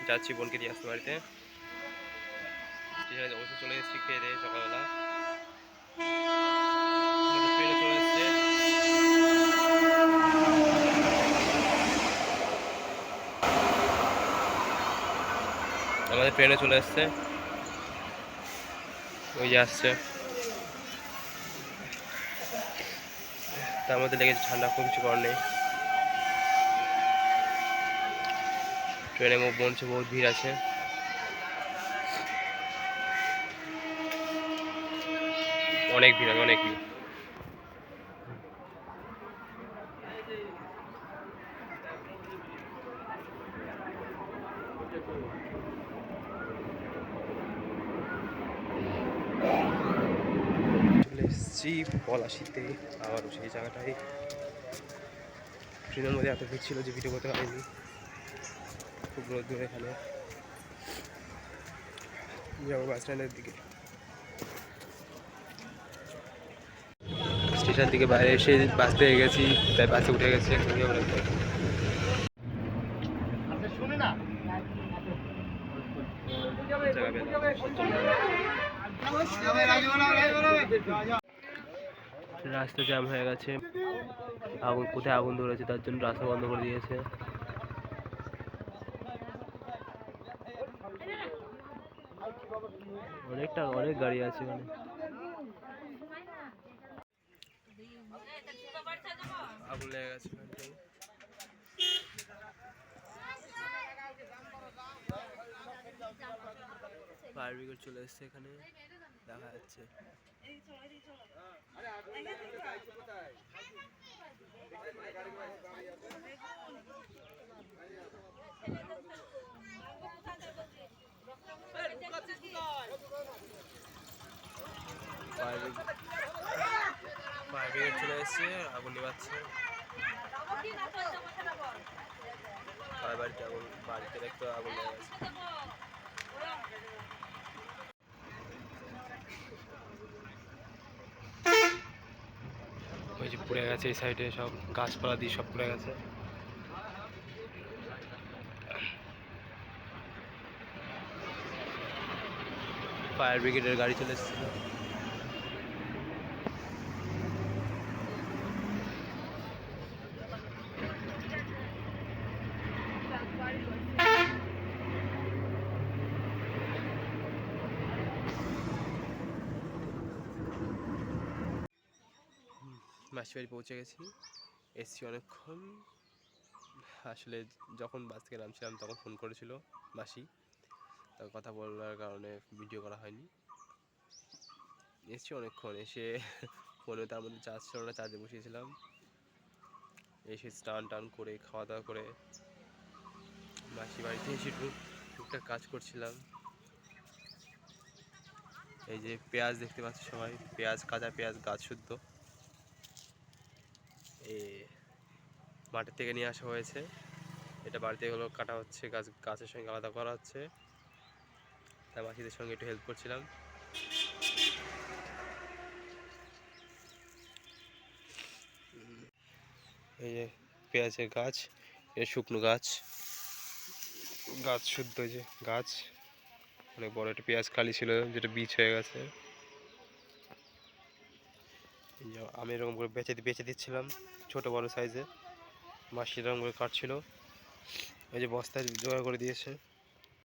যাচ্ছি বোনকে দিয়ে আসতে বাড়িতে। অবশ্য চলে এসেছি খেয়ে দিয়ে সকালবেলা। ট্রেনে চলে এসছে। আমাদের ট্রেনে চলে এসছে, ওই যে আসছে। তার মধ্যে লেগেছে ঠান্ডা, খুব কিছু করার নেই। ট্রেনে বলছে বহুত ভিড় আছে। অনেক ভিড় আছে, অনেক ভিড়। চলে এসেছি পলাশিতে, আবারও সেই জায়গাটাই। ট্রেনের মধ্যে এত ভিড় ছিল যে ভিডিও করতে পারিনি, খুব রোদ্দুর এখানে। যাবো বাস স্ট্যান্ডের দিকে। স্টেশন থেকে বাইরে এসে বাস পেয়ে গেছি, তাই বাসে উঠে গেছি। রাস্তা জ্যাম হয়ে গেছে, আগুন কোথায় আগুন ধরেছে তার জন্য রাস্তা বন্ধ করে দিয়েছে। অনেক গাড়ি আছে মানে। আগুন লেগে গেছে। ফায়ার ব্রিগেড চলে এসছে, এখানে দেখা যাচ্ছে। ফায়ার ব্রিগেড চলে এসছে, আগুন নেভাচ্ছে। বাড়িতে আগুন, বাড়িতে একটু আগুন লেগে গেছে। ওই যে পুড়ে গেছে, এই সাইডে সব গাছপালা দিয়ে সব পুড়ে গেছে। ফায়ার ব্রিগেডের গাড়ি চলে এসেছিল। মাসি বাড়ি পৌঁছে গেছি, এসছি অনেকক্ষণ। আসলে যখন বাস থেকে নামছিলাম তখন ফোন করেছিল মাসি, তার কথা বলার কারণে ভিডিও করা হয়নি। এসছি অনেকক্ষণ, এসে ফোনে তার মধ্যে চার্জ ছিল না, চার্জে বসিয়েছিলাম। এসে স্নান টান করে খাওয়া দাওয়া করে মাসি বাড়িতে এসে টুকটাক কাজ করছিলাম। এই যে পেঁয়াজ দেখতে পাচ্ছি সবাই, পেঁয়াজ, কাঁচা পেঁয়াজ গাছ শুদ্ধ মাঠের থেকে নিয়ে আসা হয়েছে। এটা বাড়িতে হলো কাটা হচ্ছে, গাছের সঙ্গে আলাদা করা হচ্ছে। তাই মাসিদের সঙ্গে একটু হেল্প করছিলাম। এই যে পেঁয়াজের গাছ, এটা শুকনো গাছ, গাছ শুদ্ধ যে গাছ। অনেক বড় একটা পেঁয়াজ কালি ছিল, যেটা বীজ হয়ে গেছে। আমি এরকম করে বেছে দিচ্ছিলাম ছোট বড় সাইজে, মাসি এরকম করে কাটছিল। এই যে বস্তায় জোগাড় করে দিয়েছে।